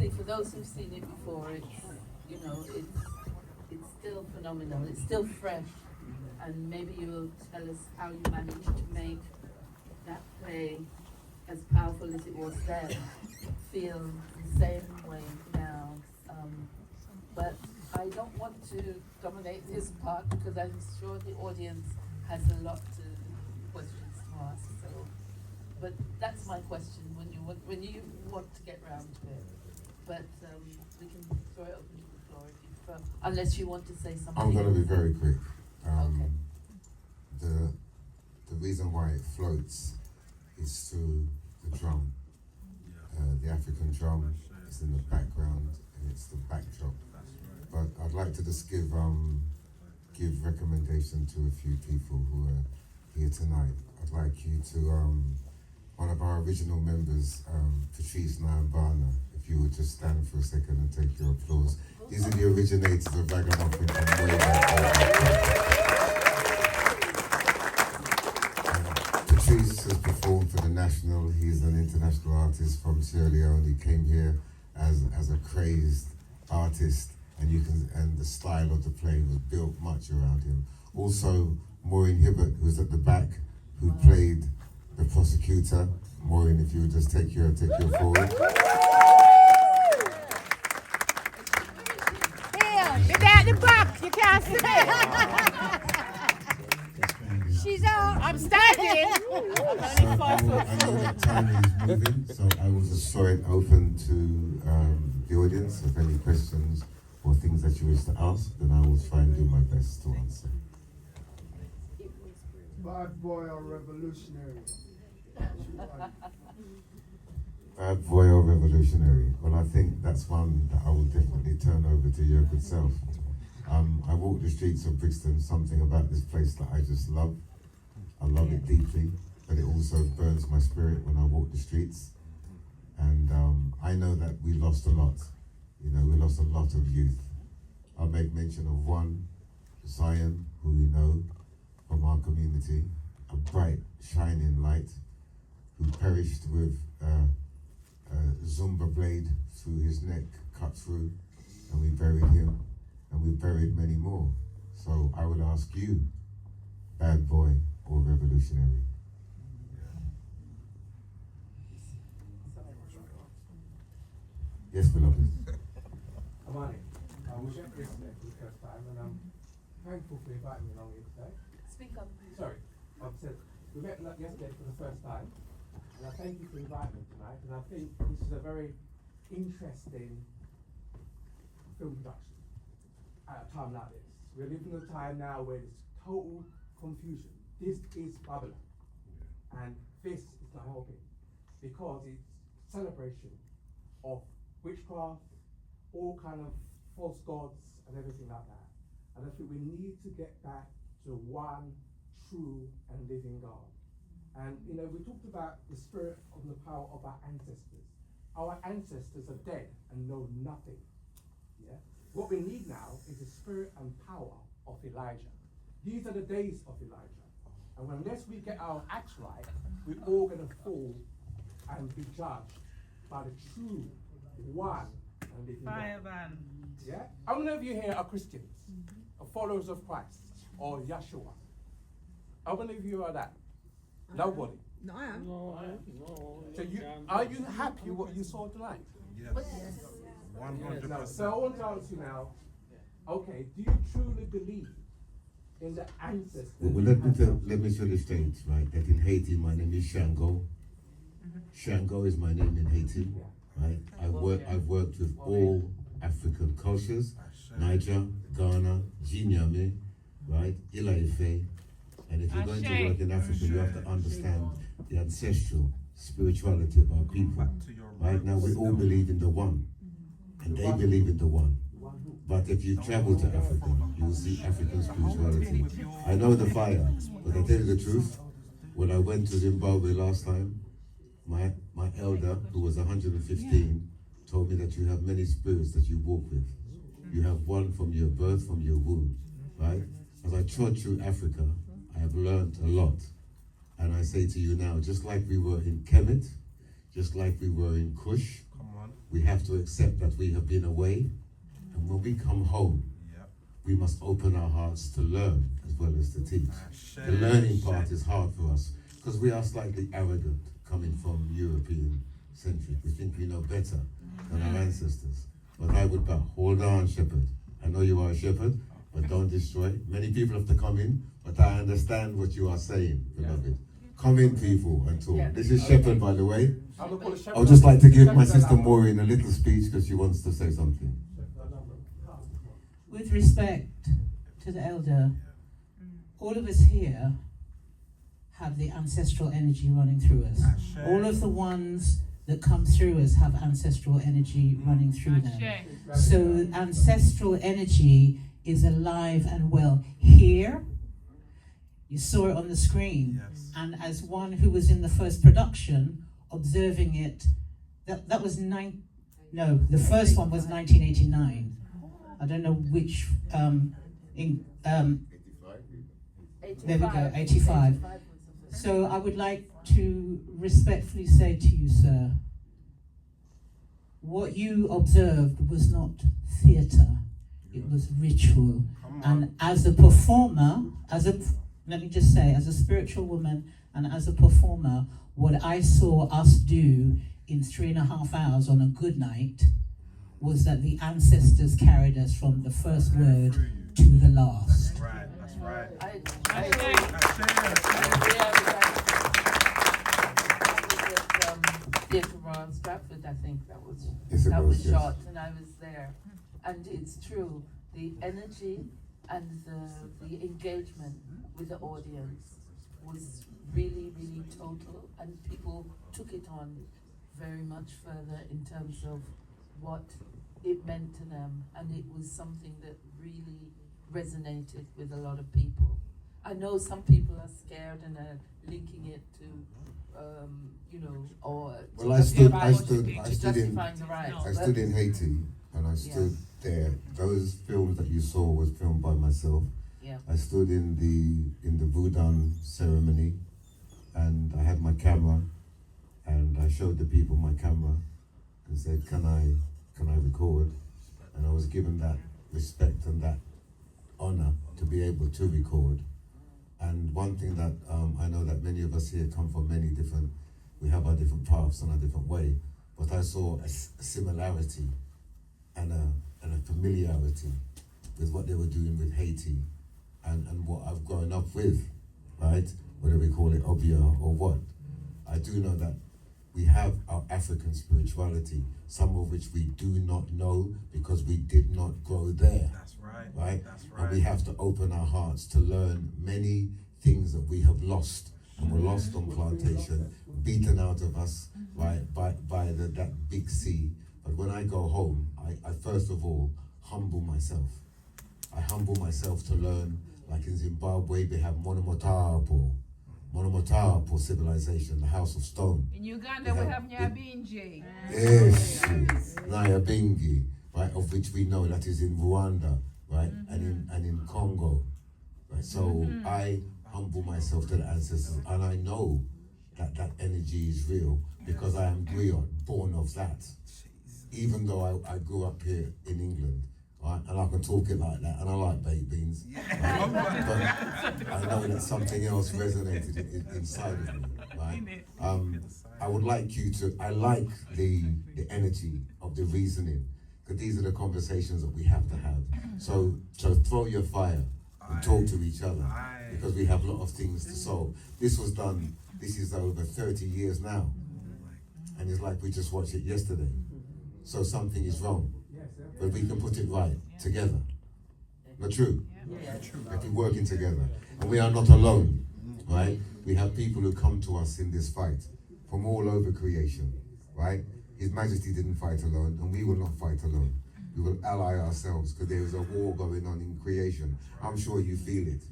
really, for those who've seen it before, it's still phenomenal. It's still fresh, and maybe you'll tell us how you managed to make that play, as powerful as it was then, feel the same way now. But I don't want to dominate this part because I'm sure the audience has a lot of questions to ask. So, but that's my question when you want to get round to it. But we can throw it open to the floor if you prefer, unless you want to say something. I'm going to be very quick. Okay. The reason why it floats is through the drum. The African drum is in the background and it's the backdrop. But I'd like to just give recommendation to a few people who are here tonight. I'd like you to, one of our original members, Patrice Nyambana, if you would just stand for a second and take your applause. These are the originators of Ragamuffin from way back. Patrice has performed for the National. He's an international artist from Sierra Leone. He came here as a crazed artist, and the style of the play was built much around him. Also, Maureen Hibbert, who's at the back, who played the prosecutor. Maureen, if you would just take your forward. Here, they're at the back, you can't see it. She's out. I'm standing. I know that time is moving, so I will just throw it open to the audience. If any questions or things that you wish to ask, then I will try and do my best to answer. Bad boy or revolutionary? Bad boy or revolutionary? Well, I think that's one that I will definitely turn over to your good self. I walk the streets of Brixton, something about this place that I just love. I love it deeply, but it also burns my spirit when I walk the streets. And I know that we lost a lot. We lost a lot of youth. I'll make mention of one, Zion, who we know from our community, a bright, shining light, who perished with a Zumba blade through his neck, cut through, and we buried him, and we buried many more. So I would ask you, bad boy or revolutionary? Yes, beloved. Amani, I was at this for the first time, and I'm thankful for inviting me along here today. Speak up. Sorry, I've said we met yesterday for the first time, and I thank you for inviting me tonight. And I think this is a very interesting film production at a time like this. We're living in a time now where there's total confusion. This is Babylon, and this is not helping because it's celebration of witchcraft, all kind of false gods and everything like that. And I think we need to get back to one true and living God. And we talked about the spirit and the power of our ancestors. Our ancestors are dead and know nothing. Yeah. What we need now is the spirit and power of Elijah. These are the days of Elijah. And unless we get our acts right, we're all going to fall and be judged by the true one and living God. Yeah? How many of you here are Christians, or followers of Christ, or Yeshua? How many of you are that? Nobody. No, I am. No. So are you happy with what you saw tonight? Yes. 100%. No. So I want to ask you now, okay, do you truly believe in the ancestors? Well, let me show the stage, right? That in Haiti, my name is Shango. Shango is my name in Haiti, right? I've worked with all African cultures, Niger, Ghana, Jinyame, right? Ilaife. And if you're going to work in Africa, you have to understand the ancestral spirituality of our people. Right now, we all believe in the one, and they believe in the one. But if you travel to Africa, you will see African spirituality. I know the fire, but I tell you the truth, when I went to Zimbabwe last time, my elder, who was 115, told me that you have many spirits that you walk with. You have one from your birth, from your womb, right? As I trod through Africa, I have learned a lot. And I say to you now, just like we were in Kemet, just like we were in Kush, we have to accept that we have been away, and when we come home, Yep. we must open our hearts to learn as well as to teach. The learning part is hard for us because we are slightly arrogant coming from European centric. We think we know better than our ancestors. But I would bow. Hold on, shepherd. I know you are a shepherd, but don't destroy. Many people have to come in, but I understand what you are saying, beloved. Come in, people, and talk. Yeah. This is Shepherd, by the way. I'm gonna call it I would just like to give my sister Maureen a little speech because she wants to say something. With respect to the elder, all of us here have the ancestral energy running through us. All of the ones that come through us have ancestral energy running through them. So ancestral energy is alive and well here. You saw it on the screen. Yes. And as one who was in the first production, observing it, that was the first one was 1989. I don't know which, there we go, 85. So I would like to respectfully say to you, sir, what you observed was not theatre, it was ritual. And as a performer, let me just say, as a spiritual woman and as a performer, what I saw us do in 3.5 hours on a good night was that the ancestors carried us from the first word to the last. That's right, that's right. I agree. Theatre Royal Stratford, I think that was Yes, it that was, was yes. shot, and I was there. And it's true, the energy and the engagement with the audience was really, really total, and people took it on very much further in terms of what it meant to them, and it was something that really resonated with a lot of people. I know some people are scared and are linking it to, or Well, I stood in justifying the rights. I stood in Haiti and I stood there. Those films that you saw was filmed by myself. Yeah. I stood in the Voodoo ceremony, and I had my camera, and I showed the people my camera, and said, "Can I record?" And I was given that respect and that honor to be able to record. And one thing that I know that many of us here come from we have our different paths and a different way, but I saw a similarity and a familiarity with what they were doing with Haiti and what I've grown up with, right? Whether we call it Obia or what. I do know that we have our African spirituality, some of which we do not know because we did not grow there. That's right. Right? That's right. And we have to open our hearts to learn many things that we have lost and were lost on plantation, beaten out of us, right, by that big sea. But when I go home, I first of all humble myself. I humble myself to learn, like in Zimbabwe, they have Monomotapo civilization, the House of Stone. In Uganda, we have Nyabingi. Yes, Nyabingi, right, of which we know that is in Rwanda, right, and in Congo, right. So I humble myself to the ancestors, and I know that energy is real because I am born of that. Even though I grew up here in England, right, and I can talk it like that, and I like baked beans, right, but I know that something else resonated inside of me, right? I would like you to, I like the energy of the reasoning, because these are the conversations that we have to have. So throw your fire and talk to each other, because we have a lot of things to solve. This was done, this is over 30 years now, and it's like we just watched it yesterday. So something is wrong, but we can put it right together. Not true? If we're working together. And we are not alone, right? We have people who come to us in this fight from all over creation, right? His Majesty didn't fight alone, and we will not fight alone. We will ally ourselves, because there is a war going on in creation. I'm sure you feel it.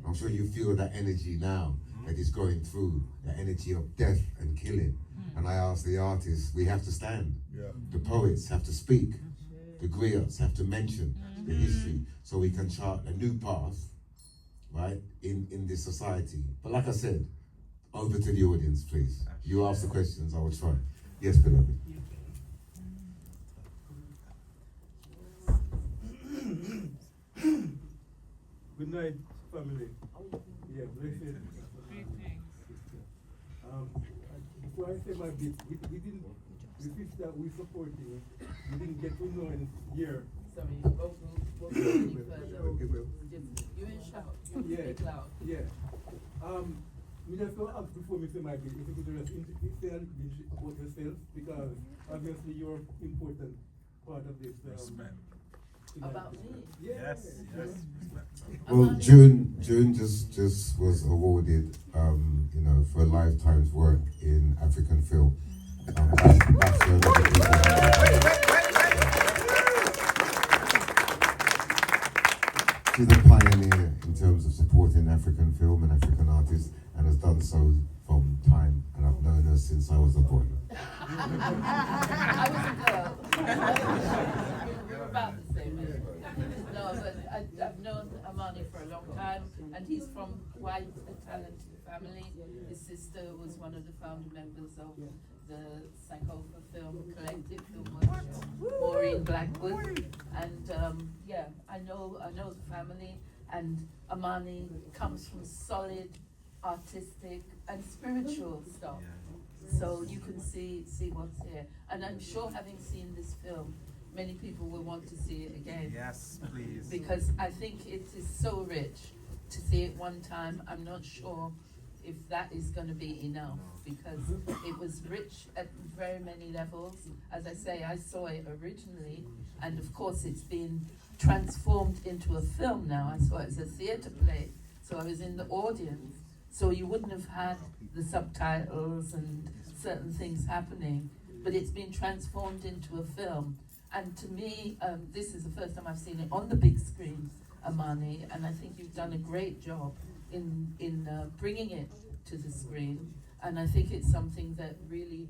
I'm sure you feel that energy now that is going through, the energy of death and killing. And I ask the artists, we have to stand. The poets have to speak. The griots have to mention the history, so we can chart a new path, right, in this society. But like I said, over to the audience, please. You ask the questions, I will try. Yes, beloved. tonight, family. Yeah, blessed. Before I say my bit, we didn't, the fish that we supporting, we didn't get to know in here. Sorry, go any further. You ain't shout, you Yeah, speak loud. yeah. Me just go ask before me say my bit, if you could just say a little bit about yourself, because obviously you're an important part of this. Respect. About me? Yeah. Yes, yes. Respect. Well, June just was awarded, you know, for a lifetime's work in African film. That's where a lot of people She's a pioneer in terms of supporting African film and African artists, and has done so from time, and I've known her since I was a boy. I was a girl. We were about the same age. No, but I've known Amani for a long time, and he's from quite a talented family. His sister was one of the founding members of the Sankofa Film Collective, Film Workshop, Maureen Blackwood, and yeah, I know the family, and Amani comes from solid artistic and spiritual stuff. So you can see what's here. And I'm sure, having seen this film, many people will want to see it again. Yes, please. Because I think it is so rich to see it one time. I'm not sure if that is going to be enough, because it was rich at very many levels. As I say, I saw it originally, and of course it's been transformed into a film now. I saw it as a theatre play, so I was in the audience. So you wouldn't have had the subtitles and certain things happening, but it's been transformed into a film. And to me, this is the first time I've seen it on the big screen, Amani, and I think you've done a great job in bringing it to the screen. And I think it's something that really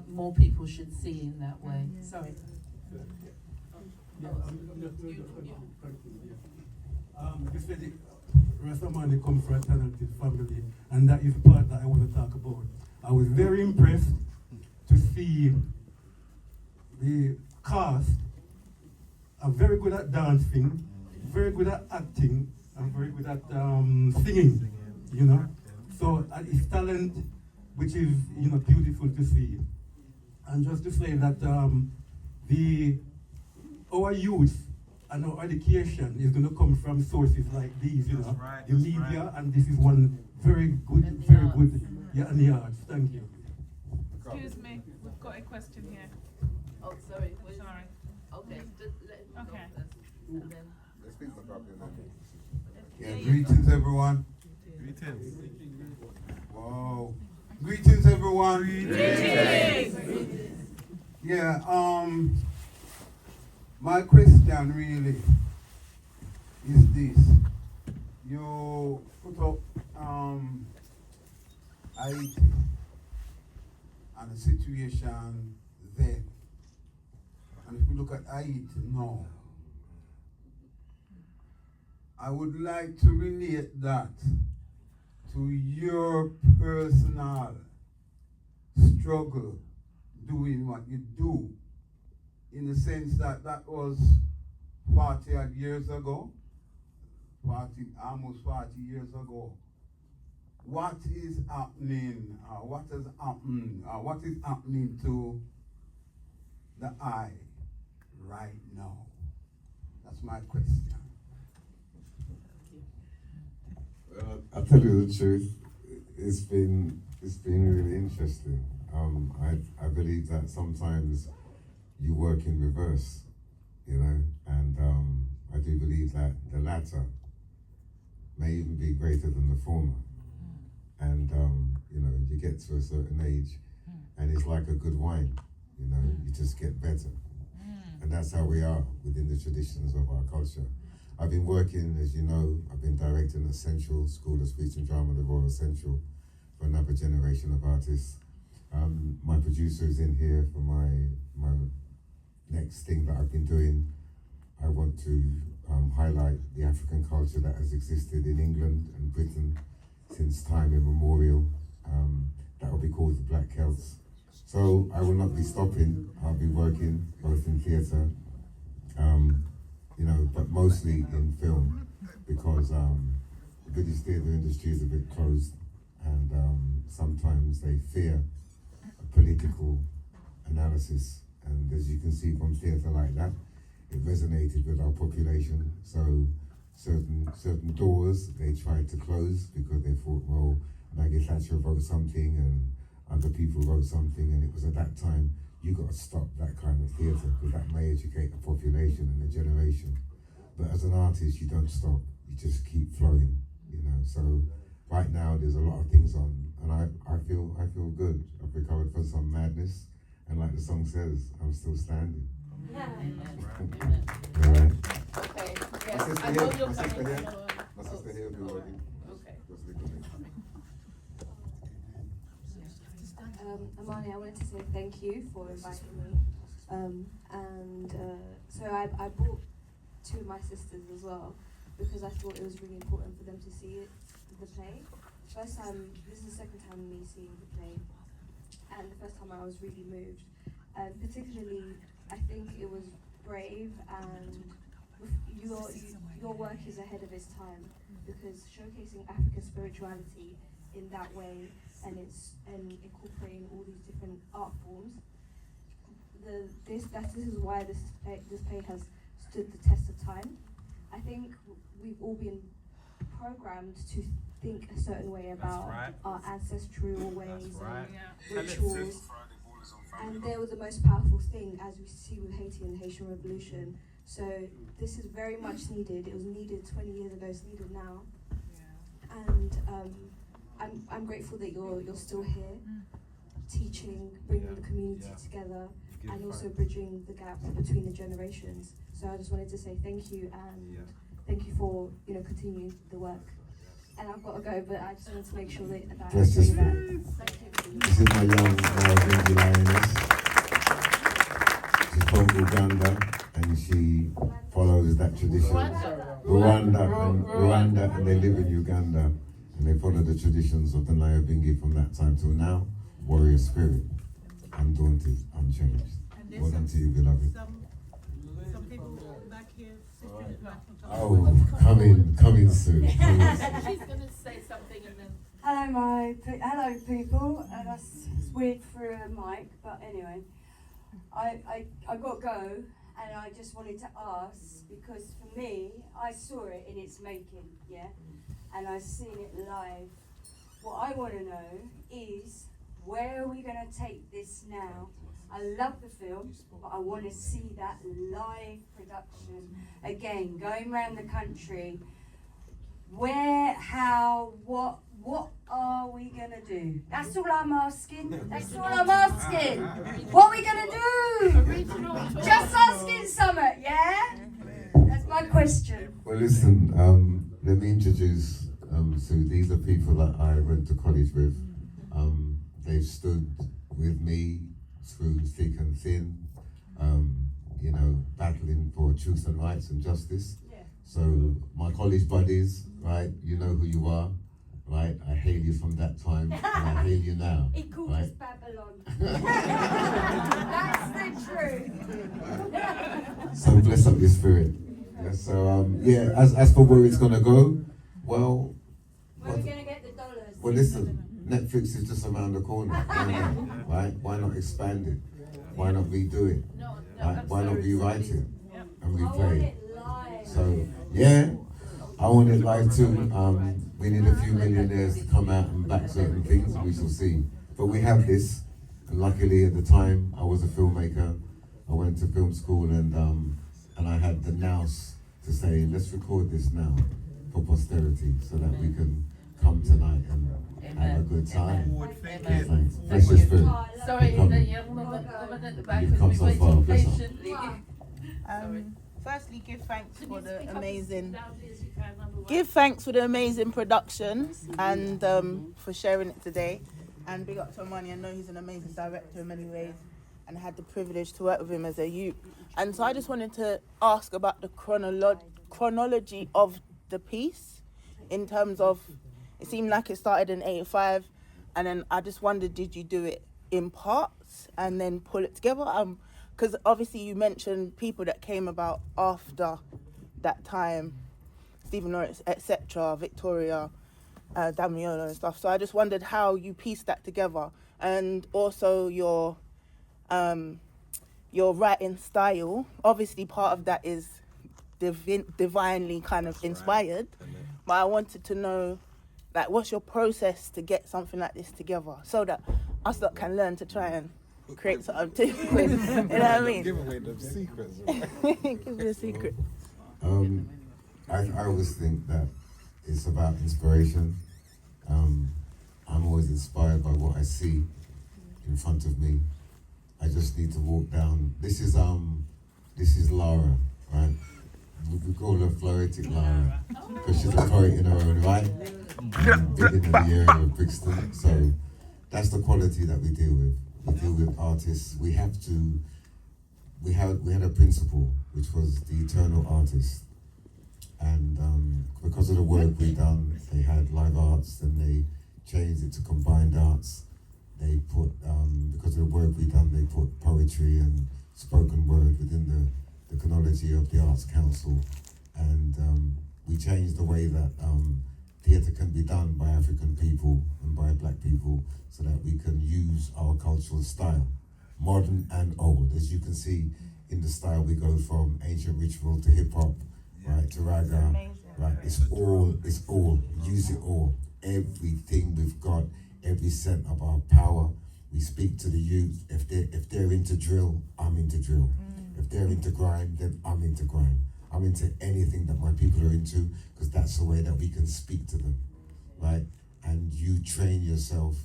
more people should see in that way. Sorry. Yeah, I'm just doing you said it, Rasamani comes from a talented family, and that is the part that I want to talk about. I was very impressed to see the cast are very good at dancing, very good at acting, and very good at singing, you know. So it's talent which is, you know, beautiful to see. And just to say that our youth and our education is going to come from sources like these, you know, That's right, the that's media, right. and this is one very good, And the very arts. good, yeah, and the arts. Thank you. Excuse me, we've got a question here. Oh, sorry. Sorry. Okay, just let him go Okay. first, and then. Yeah, greetings everyone. Greetings. Wow. Greetings everyone. Greetings. Yeah, my question really is this. You put up Haiti and the situation then. And if we look at Haiti now, I would like to relate that to your personal struggle doing what you do, in the sense that that was 40 odd years ago, almost 40 years ago. What is happening, what has happened, what is happening to the eye right now? That's my question. Well, I'll tell you the truth. It's been really interesting. I believe that sometimes you work in reverse, you know, and I do believe that the latter may even be greater than the former. And you know, you get to a certain age, and it's like a good wine, you know, you just get better. And that's how we are within the traditions of our culture. I've been working, as you know, I've been directing at Central School of Speech and Drama, the Royal Central, for another generation of artists. My producer is in here for my next thing that I've been doing. I want to highlight the African culture that has existed in England and Britain since time immemorial. That will be called the Black Celts. So I will not be stopping. I'll be working both in theatre, you know, but mostly in film, because the British theatre industry is a bit closed, and sometimes they fear a political analysis. And as you can see from theatre like that, it resonated with our population. So certain doors they tried to close because they thought, well, Maggie Thatcher wrote something and other people wrote something, and it was at that time you got to stop that kind of theatre because that may educate the population and the generation. But as an artist, you don't stop; you just keep flowing, you know. So right now, there's a lot of things on, and I feel good. I've recovered from some madness, and like the song says, I'm still standing. Yeah. All right. Okay, My yes, sister I know here, you're my sister coming. here, my sister here, if you're working. Okay. Just a little bit. Amani, I wanted to say thank you for inviting me. So I brought two of my sisters as well because I thought it was really important for them to see it, the play. First time, this is the second time me seeing the play, and the first time I was really moved. And particularly, I think it was brave, and your work is ahead of its time because showcasing African spirituality in that way and incorporating all these different art forms. This is why this play has stood the test of time. I think we've all been programmed to think a certain way about our ancestral ways and rituals. And they were the most powerful thing, as we see with Haiti and the Haitian Revolution. So this is very much needed. It was needed 20 years ago. It's needed now. And I'm grateful that you're still here, teaching, bringing the community together, and also bridging the gap between the generations. So I just wanted to say thank you, and thank you for continuing the work. And I've got to go, but I just wanted to make sure that I Bless say the that. spirit. Thank you. This is my young Nigerian lioness. She's from Uganda, and she follows that tradition. Rwanda, and they live in Uganda, and they follow the traditions of the Nyabingi from that time till now. Warrior spirit, undaunted, unchanged. Well done to you, beloved. Some people back here. Oh, coming soon. She's gonna say something and then. Hello people, and that's weird for a mic, but anyway, I got to go, and I just wanted to ask, because for me, I saw it in its making, yeah, and I've seen it live. What I want to know is, where are we going to take this now? I love the film, but I want to see that live production again, going around the country. Where, how, what are we gonna do? That's all I'm asking. That's all I'm asking. What are we gonna do? Just asking something, yeah? That's my question. Well, listen, let me introduce Sue. These are people that I went to college with. They've stood with me through thick and thin, battling for truth and rights and justice. So my college buddies, right, you know who you are, right? I hail you from that time, and I hail you now. He called right? us Babylon. That's the truth. So bless up your spirit. Yeah, so as for where it's gonna go, well, Where are we gonna get the dollars? well, listen, Netflix is just around the corner, right? Why not expand it? Why not redo it? No, Right? Why not rewrite it and I want replay it? it live. So yeah, I want it live too. We need a few millionaires to come out and back certain things. We shall see. But we have this, and luckily at the time I was a filmmaker. I went to film school, and I had the nous to say, let's record this now for posterity, so that we can come tonight and have a good time. Yeah, thanks. Bless your spirit. Sorry, Come. the young woman at the back You've has come been so far, waiting bless her. patiently. Sorry. Firstly, give thanks Can for you the speak up amazing. as loudly as you can, number one? Give thanks for the amazing production and for sharing it today. And big up to Amani. I know he's an amazing director in many ways, and I had the privilege to work with him as a youth. And so I just wanted to ask about the chronology of the piece, in terms of, it seemed like it started in '85, and then I just wondered, did you do it in parts and then pull it together? Because obviously you mentioned people that came about after that time, Stephen Lawrence, etc., Victoria, Damiano and stuff. So I just wondered how you pieced that together, and also your writing style. Obviously, part of that is divinely kind of inspired, but I wanted to know, like, what's your process to get something like this together, so that us lot can learn to try and create something too. You know what I mean? Give away the secrets. Give me a secret. I always think that it's about inspiration. I'm always inspired by what I see in front of me. I just need to walk down. This is Lara, right? We call her Floetic Lara because she's a poet in her own right. Big in the area of Brixton, so that's the quality that we deal with. We deal with artists. We had a principle which was the eternal artist, and because of the work we done, they had live arts, then they changed it to combined arts. They put because of the work we done, they put poetry and spoken word within the chronology of the Arts Council, and we changed the way that theatre can be done by African people and by black people, so that we can use our cultural style, modern and old. As you can see in the style, we go from ancient ritual to hip hop, right, to raga, right? It's all, use it all. Everything we've got, every cent of our power. We speak to the youth. If they're into drill, I'm into drill. If they're into grime, then I'm into grime. I'm into anything that my people are into, because that's the way that we can speak to them, right? And you train yourself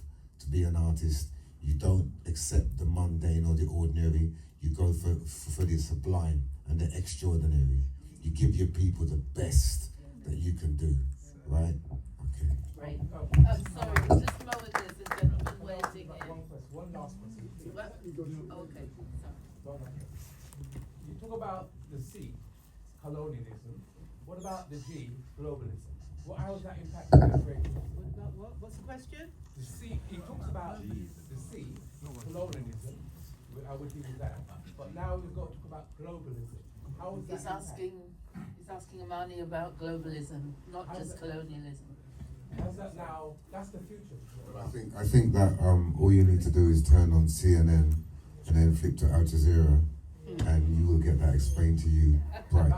to be an artist. You don't accept the mundane or the ordinary. You go for the sublime and the extraordinary. You give your people the best that you can do, right? Okay. Right. I'm sorry, just lower this, the gentleman waiting in. One last question. What? Okay, sorry. You talk about the C, colonialism. What about the G, globalism? How has that impacted the creativity? What's the question? The C, he talks about the C, colonialism. I would deal with that. But now we've got to talk about globalism. How is that He's asking Amani about globalism, not just colonialism. How's that now? That's the future. I think that all you need to do is turn on CNN and then flip to Al Jazeera, and you will get that explained to you right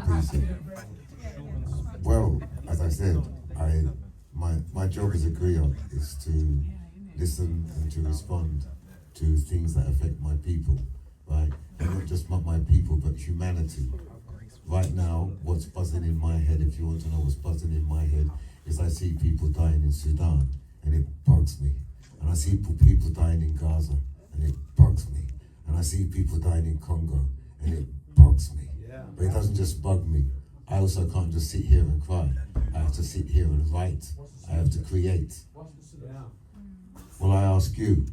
pretty soon. Well, as I said, my job as a griot is to listen and to respond to things that affect my people, right? And not just my people, but humanity. Right now, what's buzzing in my head, if you want to know what's buzzing in my head, is I see people dying in Sudan, and it bugs me. And I see people dying in Gaza, and it bugs me. And I see people dying in Congo, and it bugs me. But it doesn't just bug me. I also can't just sit here and cry. I have to sit here and write. I have to create. Well, I ask you,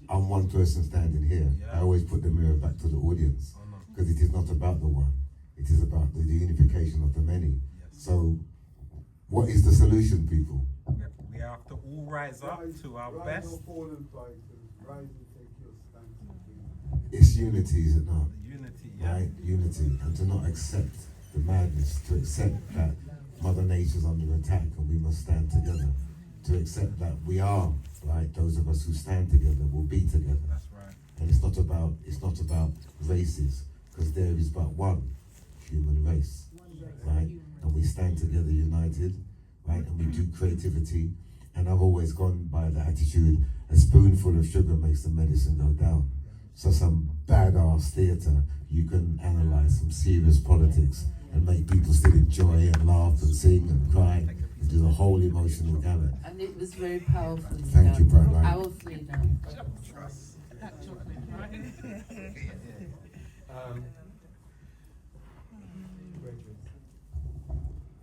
I'm one person standing here. I always put the mirror back to the audience, because it is not about the one. It is about the unification of the many. So, what is the solution, people? We have to all rise up to our best. It's unity, is it not? Unity, yeah. Right? Unity. And to not accept the madness, to accept that Mother Nature's under attack and we must stand together. To accept that we are, right, those of us who stand together will be together. That's right. And it's not about races, because there is but one human race, right? And we stand together united, right? And we do creativity. And I've always gone by the attitude, a spoonful of sugar makes the medicine go down. So some badass theatre, you can analyze some serious politics and make people still enjoy and laugh and sing and cry and do the whole emotional gamut. And it was very powerfully Thank done. you, Bright Light. Powerfully done.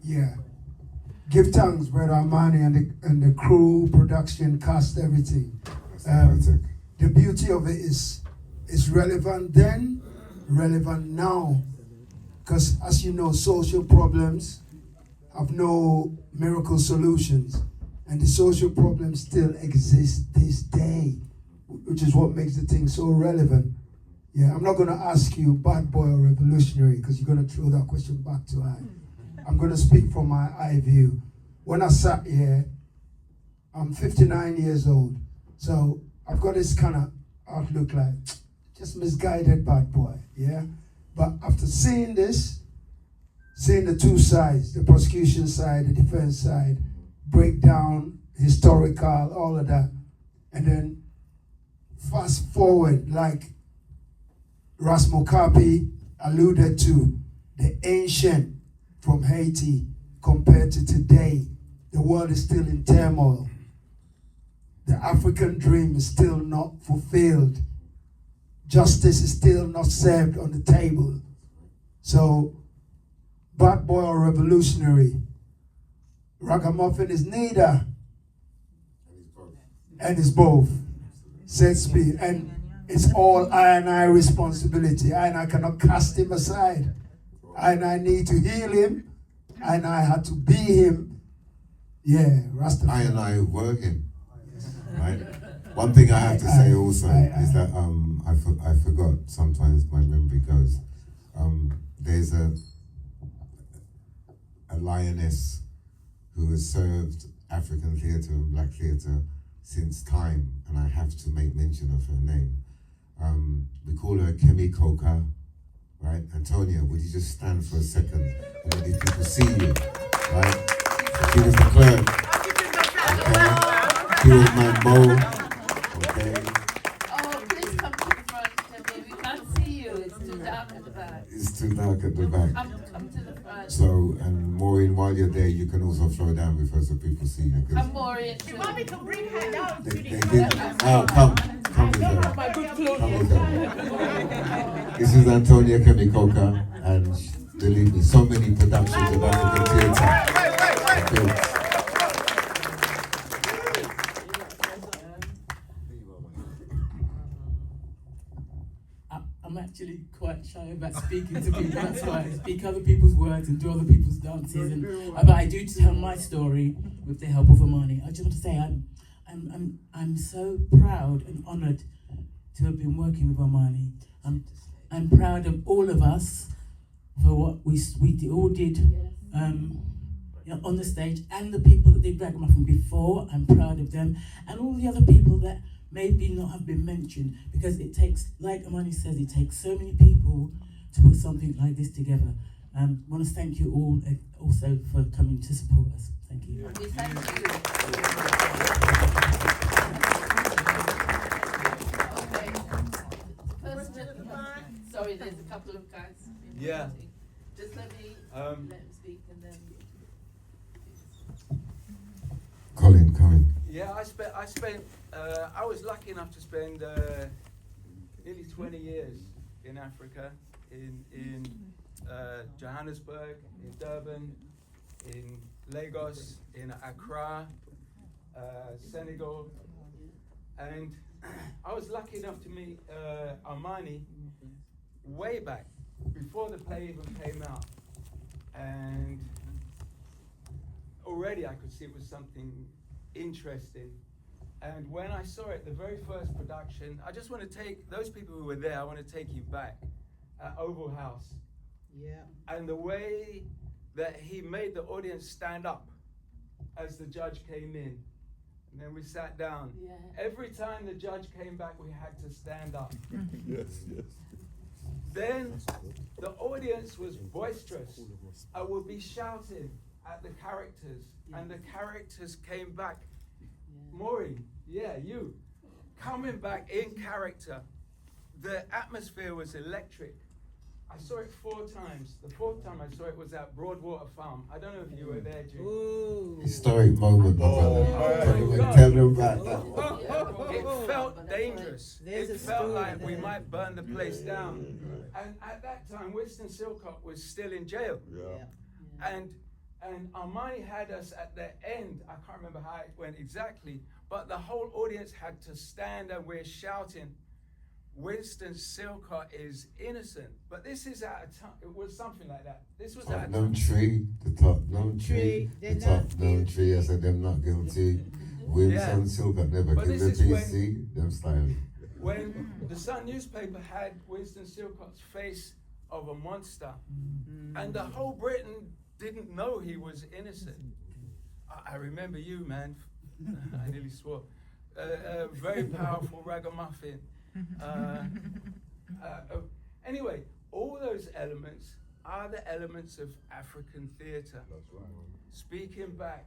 Yeah. Give thanks, Brother Armani and the crew, production, cast, everything. The beauty of it is relevant then, relevant now. Because as you know, social problems have no miracle solutions. And the social problems still exist this day, which is what makes the thing so relevant. Yeah, I'm not going to ask you bad boy or revolutionary because you're going to throw that question back to I. I'm going to speak from my eye view. When I sat here, I'm 59 years old, so I've got this kind of outlook like just misguided bad boy, yeah? But after seeing this, seeing the two sides, the prosecution side, the defense side, breakdown, historical, all of that, and then fast forward, like Ras Mokapi alluded to, the ancient from Haiti compared to today, the world is still in turmoil. The African dream is still not fulfilled. Justice is still not served on the table. So, bad boy or revolutionary, Ragamuffin is neither, and it's both. Said speed, and it's all I and I responsibility. I and I cannot cast him aside. I and I need to heal him, and I had to be him. Yeah, Rastafari. I and I were him. Right? One thing I have to say also is that I forgot, sometimes my memory goes. There's a lioness who has served African theatre and black theatre since time, and I have to make mention of her name. We call her Kemi Coca, right? Antonia, would you just stand for a second and let these people see you, right? She was the clerk. She was my Mo, okay? Oh, please come to the front, Kemi. We can't see you. It's too dark at the back. It's too dark at the back. Come to the front. So, and Maureen, while you're there, you can also flow down with her so people see you. Come, Maureen. You want me to bring her down? They did. Oh, come with her. Come with her. This is Antonia Kemikoka, and believe me, so many productions of African theatre. I'm actually quite shy about speaking to people. That's why I speak other people's words and do other people's dances. But I do tell my story with the help of Amani. I just want to say I'm so proud and honoured to have been working with Amani. I'm proud of all of us for what we all did on the stage, and the people that did Ragamuffin before. I'm proud of them, and all the other people that maybe not have been mentioned, because it takes, like Amani says, it takes so many people to put something like this together. I want to thank you all also for coming to support us. Thank you. We thank you. Okay. First gentleman. Sorry, there's a couple of guys. Yeah. Just let him speak and then. Colin. Yeah, I was lucky enough to spend nearly 20 years in Africa, in Johannesburg, in Durban, in Lagos, in Accra, Senegal, and I was lucky enough to meet Armani way back, before the play even came out, and already I could see it was something interesting. And when I saw it, the very first production, I just want to take those people who were there, I want to take you back at Oval House. Yeah. And the way that he made the audience stand up as the judge came in. And then we sat down. Yeah. Every time the judge came back, we had to stand up. Yes. Then the audience was boisterous. I would be shouting at the characters, and the characters came back. Maureen, you, coming back in character. The atmosphere was electric. I saw it 4 times. The 4th time I saw it was at Broadwater Farm. I don't know if you were there, Jim. Ooh. Historic moment, my brother. Tell them about that. It felt dangerous. It felt like we might burn the place down. And at that time, Winston Silcock was still in jail. And Armani had us at the end. I can't remember how it went exactly, but the whole audience had to stand and we're shouting, Winston Silcock is innocent. But this is at a time, it was something like that. This was at a time. The top gnome tree, the top gnome tree. I said them not guilty. Winston Silcock never But killed the this is PC, them styling. when the Sun newspaper had Winston Silcott's face of a monster, and the whole Britain didn't know he was innocent. I remember you, man. I nearly swore. A very powerful ragamuffin. Anyway, all those elements are the elements of African theatre. That's right. Speaking back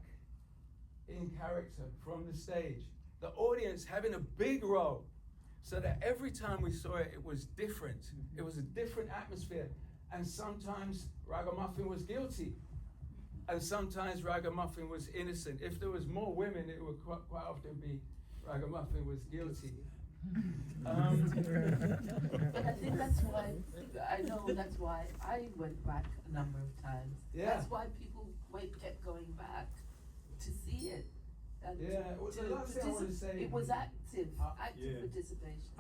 in character from the stage. The audience having a big role, so that every time we saw it, it was different. It was a different atmosphere. And sometimes Ragamuffin was guilty. And sometimes Ragamuffin was innocent. If there was more women, it would quite often be Ragamuffin was guilty. And I think that's why, I know that's why I went back a number of times. Yeah. That's why people kept going back to see it. And Yeah, well, the last thing I want to say- it was active Yeah. participation.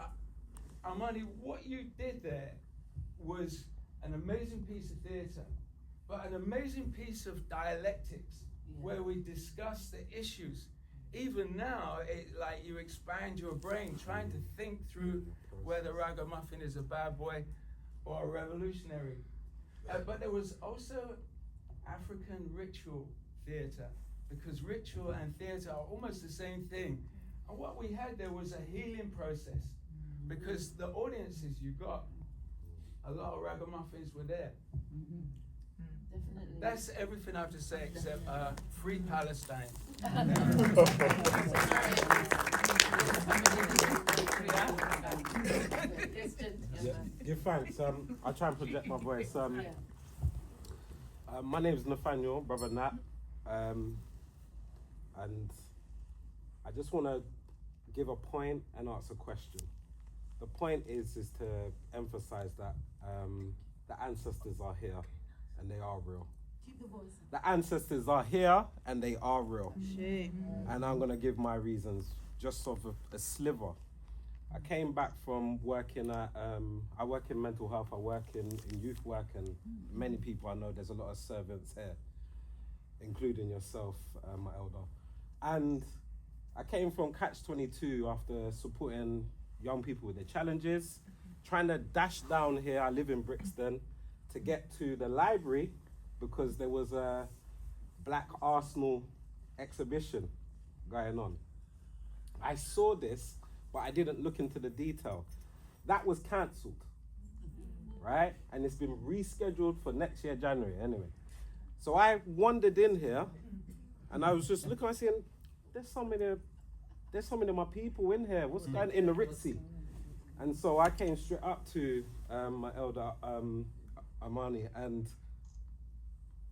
Armani, what you did there was an amazing piece of theatre, but an amazing piece of dialectics, where we discuss the issues. Even now, like you expand your brain trying to think through whether Ragamuffin is a bad boy or a revolutionary. But there was also African ritual theatre, because ritual and theatre are almost the same thing. And what we had there was a healing process, because the audiences you got, a lot of ragamuffins were there. Definitely. That's everything I have to say except free Palestine. Give thanks. I'll try and project my voice. My name is Nathaniel, Brother Nat, and I just want to give a point and ask a question. The point is to emphasize that the ancestors are here and they are real. Keep the voice. The ancestors are here and they are real. Shit. And I'm going to give my reasons, just sort of a sliver. I came back from working at, I work in mental health, I work in youth work, and many people I know, there's a lot of servants here, including yourself, my elder. And I came from Catch-22 after supporting young people with their challenges, trying to dash down here, I live in Brixton, to get to the library because there was a Black Arsenal exhibition going on. I saw this, but I didn't look into the detail. That was cancelled, right? And it's been rescheduled for next year, January, anyway. So I wandered in here, and I was just looking, I was saying, there's so many of my people in here. What's going on in the Ritzy? And so I came straight up to my elder, Armani, and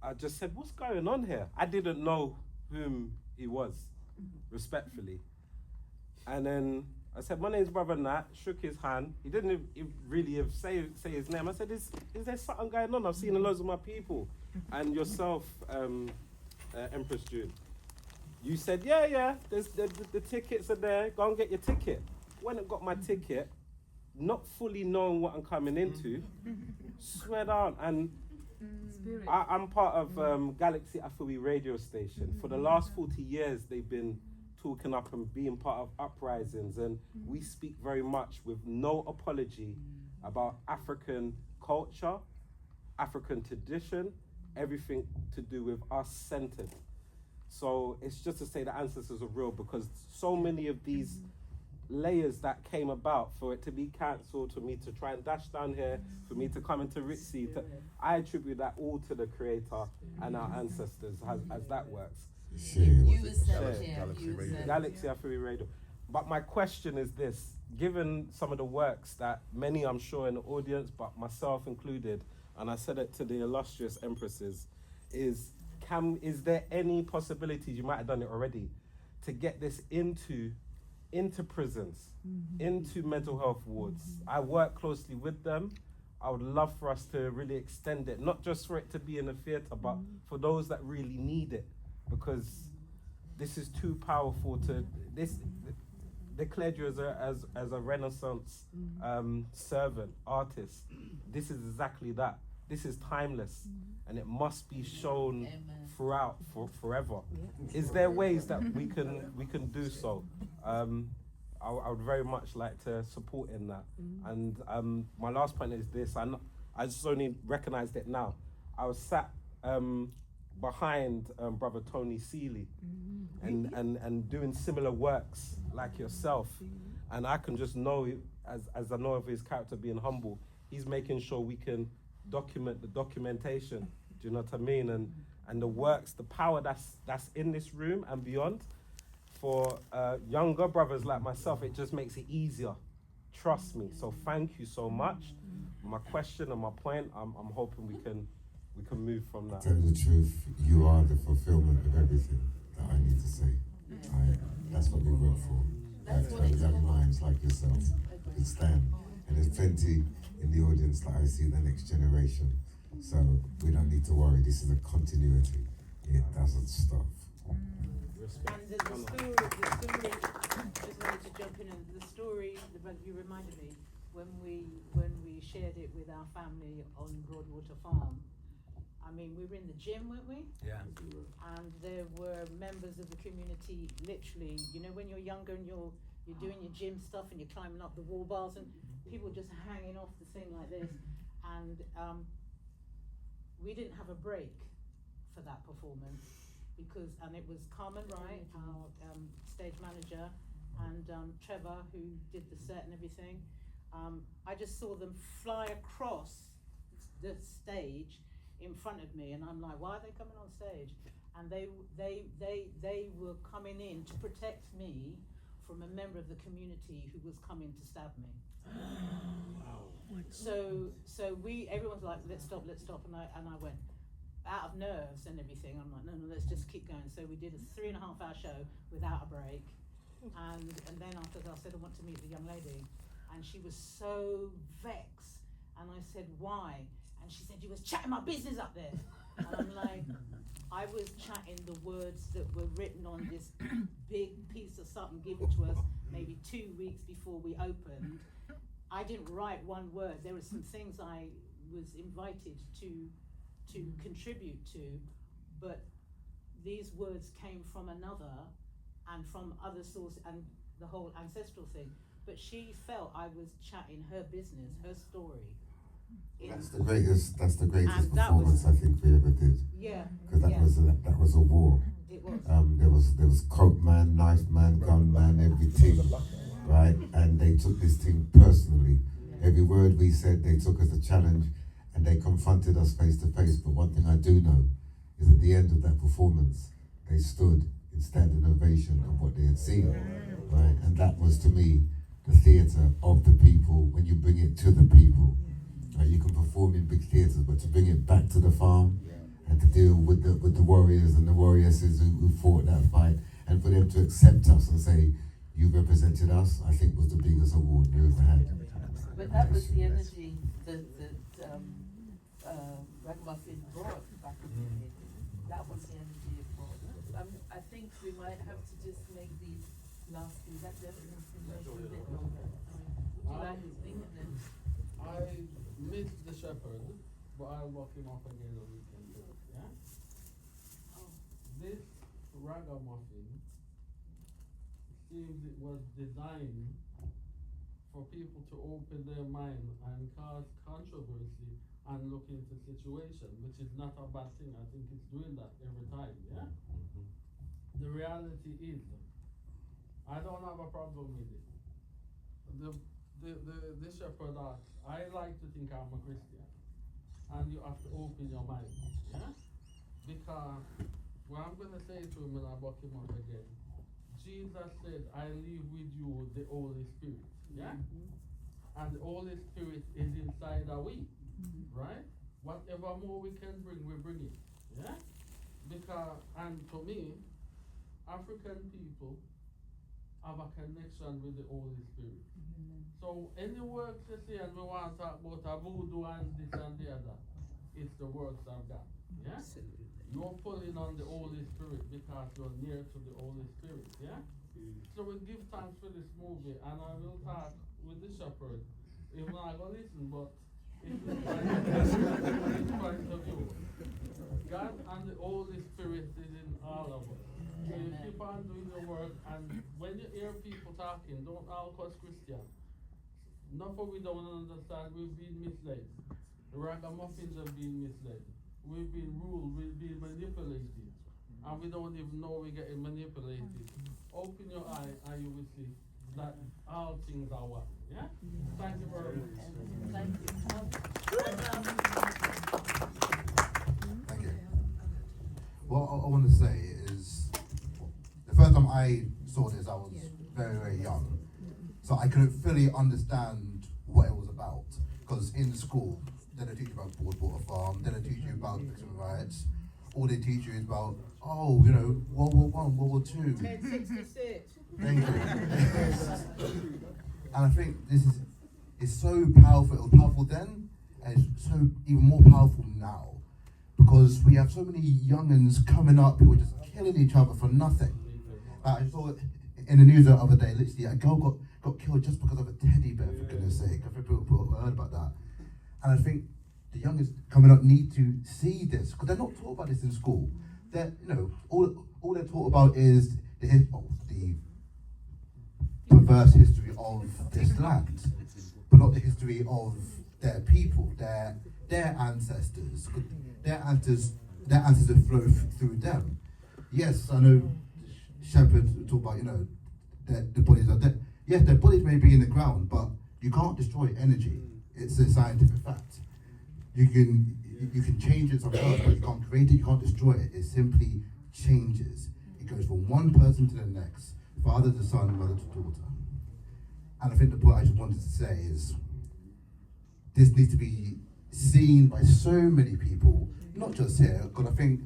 I just said, what's going on here? I didn't know whom he was, respectfully. And then I said, my name's Brother Nat, shook his hand. He didn't really say his name. I said, is there something going on? I've seen loads of my people. And yourself, Empress June. You said, yeah, there's the tickets are there, go and get your ticket. Went and got my ticket, not fully knowing what I'm coming into, swear down. And I'm part of Galaxy Afui radio station. For the last 40 years, they've been talking up and being part of uprisings, and we speak very much with no apology about African culture, African tradition, everything to do with us centered. So it's just to say the ancestors are real, because so many of these layers that came about, for it to be cancelled, for me to try and dash down here, for me to come into Ritzy, I attribute that all to the Creator and our ancestors, as that works. Galaxy Afui Radio. But my question is this: given some of the works that many, I'm sure, in the audience, but myself included, and I said it to the illustrious empresses, is there any possibilities, you might have done it already, to get this into prisons, into mental health wards? I work closely with them. I would love for us to really extend it, not just for it to be in a theatre, but for those that really need it, because this is too powerful to declare you as a Renaissance servant, artist. This is exactly that. This is timeless, and it must be shown throughout forever. Is there ways that we can do so? I would very much like to support in that. And my last point is this: I just only recognised it now. I was sat behind Brother Tony Seeley, and doing similar works like yourself, and I can just know, as I know of his character being humble, he's making sure we can document the documentation. Do you know what I mean? And the works, the power that's in this room and beyond. For younger brothers like myself, it just makes it easier. Trust me. So thank you so much. My question and my point, I'm hoping we can move from that. To tell you the truth, you are the fulfillment of everything that I need to say. That's what we work for. Young minds like yourself can stand. And there's plenty in the audience that I see the next generation. So we don't need to worry. This is a continuity. It doesn't stop. And the story, just wanted to jump in, and the story, you reminded me, when we shared it with our family on Broadwater Farm, I mean, we were in the gym, weren't we? Yeah. And there were members of the community, literally, you know, when you're younger and you're doing your gym stuff and you're climbing up the wall bars and people just hanging off the thing like this. And we didn't have a break for that performance. And it was Carmen Wright, our stage manager, and Trevor, who did the set and everything. I just saw them fly across the stage in front of me, and I'm like, why are they coming on stage? And they were coming in to protect me from a member of the community who was coming to stab me. So everyone's like, let's stop, and I went, out of nerves and everything, I'm like, no, let's just keep going. So we did a 3.5-hour show without a break, and then after that I said I want to meet the young lady, and she was so vexed, and I said, why? And she said, you was chatting my business up there. And I'm like, I was chatting the words that were written on this big piece of something given to us maybe 2 weeks before we opened. I didn't write one word. There were some things I was invited to contribute to, but these words came from another and from other sources and the whole ancestral thing. But she felt I was chatting her business, her story. That's the greatest performance I think we ever did. Yeah. Because that was a war. It was. There was coke man, knife man, gun man, everything, right? And they took this thing personally. Every word we said, they took as a challenge. And they confronted us face to face. But one thing I do know is at the end of that performance, they stood in standing ovation of what they had seen, right? And that was, to me, the theatre of the people. When you bring it to the people, right? You can perform in big theatres, but to bring it back to the farm and to deal with the warriors and the warriors who fought that fight, and for them to accept us and say, you represented us, I think was the biggest award we ever had. But that was the energy that Ragamuffin brought back in the day. That was the energy it brought. I think we might have to just make these last few, that evidence a bit longer. Would you like to speak and then? I missed the shepherd, but I'll walk him off again on weekend. Yeah? This Ragamuffin seems it was designed for people to open their mind and cause controversy and look into situation, which is not a bad thing. I think it's doing that every time, yeah? The reality is, I don't have a problem with it. The shepherd asked, I like to think I'm a Christian, and you have to open your mind, yeah? Because what I'm gonna say to him when I buck him up again, Jesus said, I leave with you the Holy Spirit, yeah? And the Holy Spirit is inside of we. Right? Whatever more we can bring, we bring it. Yeah? Because, and to me, African people have a connection with the Holy Spirit. So any works you see, and we want to talk about a voodoo and this and the other, it's the works of God. Yeah? You're pulling on the Holy Spirit because you're near to the Holy Spirit. Yeah? So we give thanks for this movie, and I will talk with the shepherd. Even I go listen, but it's point of view. God and the Holy Spirit is in all of us. So you keep on doing your work, and when you hear people talking, don't all cause Christian. Not for we don't understand, we've been misled. The ragamuffins have been misled. We've been ruled, we've been manipulated. And we don't even know we're getting manipulated. Open your eye and you will see that all things are one. Yeah? Thank you very much. Thank you. Thank you. What I want to say is, the first time I saw this, I was very, very young. So I couldn't fully understand what it was about. Because in school, they don't teach you about Broadwater Farm, they don't teach you about human rights. All they teach you is about, oh, you know, World War I, World War II. 1066. Thank you. And I think this is so powerful. It was powerful then, and it's so even more powerful now. Because we have so many youngins coming up who are just killing each other for nothing. I saw in the news the other day, literally, a girl got killed just because of a teddy bear, for goodness sake. I think people heard about that. And I think the youngest coming up need to see this, because they're not taught about this in school. They're, you know, all they're taught about is the perverse history of this land, but not the history of their people, their ancestors. Their ancestors flow through them. Yes, I know shepherds talk about, you know, the bodies are dead. Yes, their bodies may be in the ground, but you can't destroy energy. It's a scientific fact. You can change it somewhere, but you can't create it, you can't destroy it. It simply changes. It goes from one person to the next, father to son, mother to daughter. And I think the point I just wanted to say is, this needs to be seen by so many people, not just here, because I think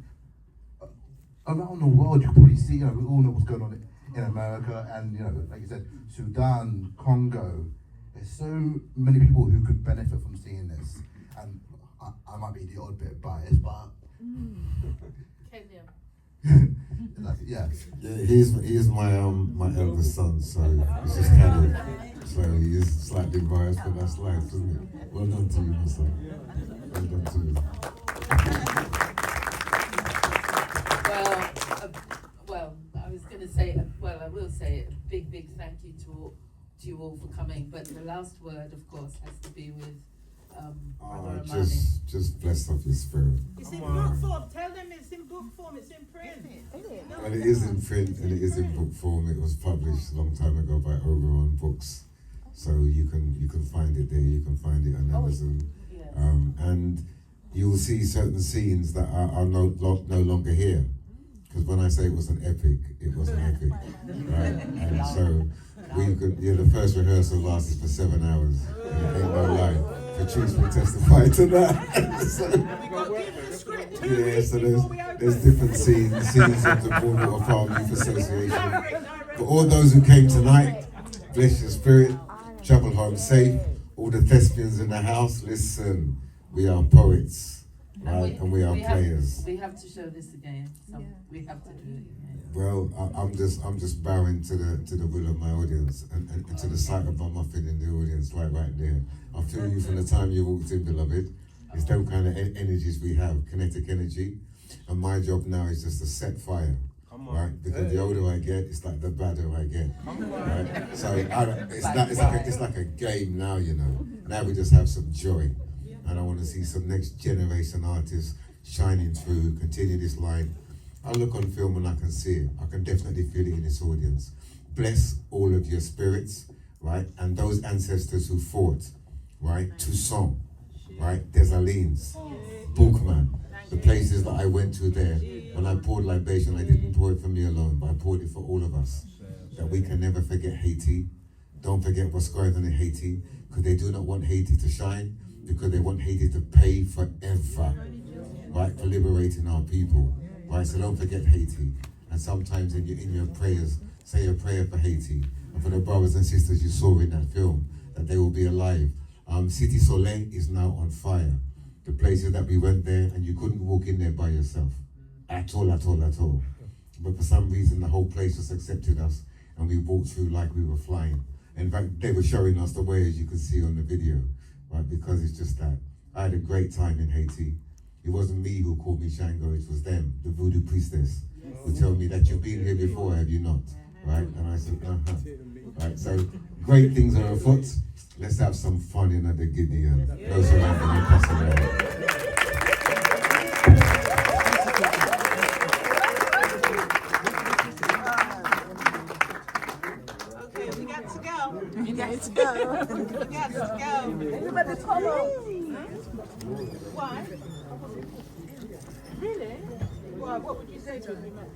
around the world you can probably see, you know, we all know what's going on in America, and, you know, like you said, Sudan, Congo. There's so many people who could benefit from seeing this, and I might be the odd bit biased, but Kenya. yeah. Yeah, he's my eldest son, so he's just kind of, so he is slightly biased, but that's life, isn't it? Well done to you, my son. Well done to you. Well, I was going to say, I will say a big thank you to you all for coming, but the last word, of course, has to be with Brother Amani. Just blessed of his spirit. It's in book form. Tell them it's in book form. It's in print. And it is in print and it is in book form. It was published a long time ago by Overon Books, so you can find it there. You can find it on Amazon, and you will see certain scenes that are no longer here. Because when I say it was an epic, it was an epic, right? And so the first rehearsal lasted for 7 hours. And it ain't no lie. Patrice will testify to that. So there's different scenes of the Broadwater Farm Youth Association. For all those who came tonight, bless your spirit, travel home safe. All the thespians in the house, listen, we are poets, right? And we are players. We have to show this again. We have to do it again. Well, I'm just bowing to the will of my audience and to the sight of my muffin in the audience, right there. I feel you from the time you walked in, beloved. It's them kind of energies we have, kinetic energy. And my job now is just to set fire, right? Because the older I get, it's like the badder I get, right? So it's like a game now, you know. Now we just have some joy. And I want to see some next generation artists shining through, continue this line. I look on film and I can see it. I can definitely feel it in this audience. Bless all of your spirits, right? And those ancestors who fought, right? Toussaint, right? Dessalines, Bookman, the places that I went to there. When I poured libation, I didn't pour it for me alone, but I poured it for all of us. That we can never forget Haiti. Don't forget what's going on in Haiti, because they do not want Haiti to shine, because they want Haiti to pay forever, right? For liberating our people. Right, so don't forget Haiti. And sometimes in your prayers, say a prayer for Haiti and for the brothers and sisters you saw in that film, that they will be alive. Cité Soleil is now on fire. The places that we went there, and you couldn't walk in there by yourself. At all. But for some reason, the whole place just accepted us, and we walked through like we were flying. In fact, they were showing us the way, as you can see on the video, right? Because it's just that. I had a great time in Haiti. It wasn't me who called me Shango, it was them, the voodoo priestess. would tell me that you've been here before, have you not? Right? And I said, Right, so great things are afoot. Let's have some fun in the Gideon. No surrender, no passing around. Okay, we got to go. You got to go. We got to go. Everybody come on. Why? Really? Why? What would you say to him?